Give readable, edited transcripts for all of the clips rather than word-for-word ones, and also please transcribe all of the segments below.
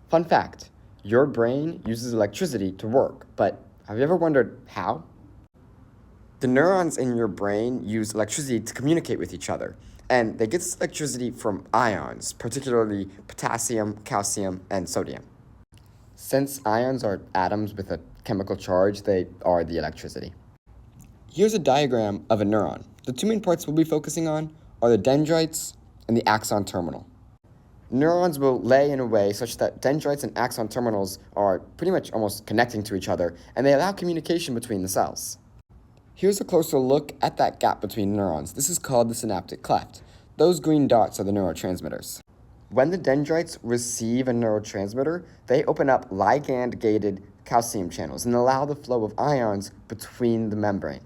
Fun fact, your brain uses electricity to work, but have you ever wondered how? The neurons in your brain use electricity to communicate with each other, and they get this electricity from ions, particularly potassium, calcium, and sodium. Since ions are atoms with a chemical charge, they are the electricity. Here's a diagram of a neuron. The two main parts we'll be focusing on are the dendrites and the axon terminal. Neurons will lay in a way such that dendrites and axon terminals are pretty much almost connecting to each other, and they allow communication between the cells. Here's a closer look at that gap between neurons. This is called the synaptic cleft. Those green dots are the neurotransmitters. When the dendrites receive a neurotransmitter, they open up ligand-gated calcium channels and allow the flow of ions between the membrane.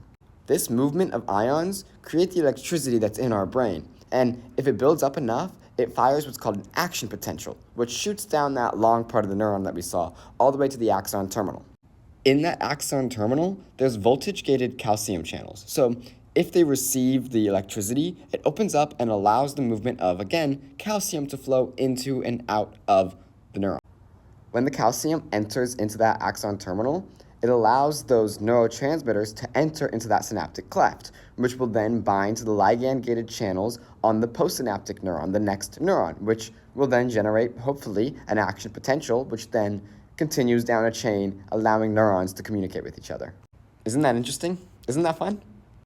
This movement of ions creates the electricity that's in our brain, and if it builds up enough, it fires what's called an action potential, which shoots down that long part of the neuron that we saw, all the way to the axon terminal. In that axon terminal, there's voltage-gated calcium channels. So if they receive the electricity, it opens up and allows the movement of, again, calcium to flow into and out of the neuron. When the calcium enters into that axon terminal, it allows those neurotransmitters to enter into that synaptic cleft, which will then bind to the ligand-gated channels on the postsynaptic neuron, the next neuron, which will then generate, hopefully, an action potential, which then continues down a chain, allowing neurons to communicate with each other. Isn't that interesting? Isn't that fun?